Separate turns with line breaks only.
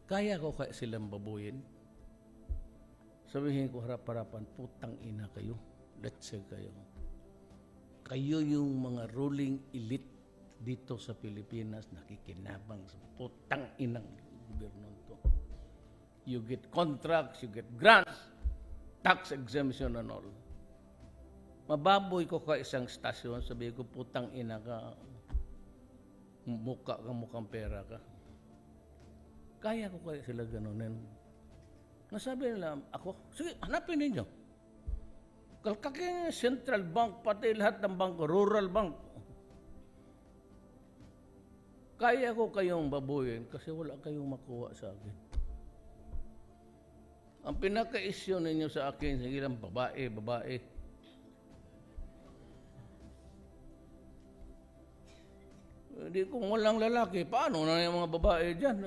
Kaya ko kaya silang babuyin? Sabihin ko harap-harapan, putang ina kayo. Let's say kayo. Kayo yung mga ruling elite dito sa Pilipinas, nakikinabang sa putang inang gobyerno to. You get contracts, you get grants, tax exemption and all. Mababoy ko ka isang stasyon, sabihin ko, putang ina ka, mukhang pera ka. Kaya ko kaya sila ganunin. Nasabi nila, ako, sige, hanapin ninyo. Kalkaking Central Bank, pati lahat ng bangko, Rural Bank. Kaya ko kayong babuyin kasi wala kayong makuha sa akin. Ang pinaka-issue ninyo sa akin, sige lang, babae. Hindi kung walang lalaki, paano na yung mga babae dyan?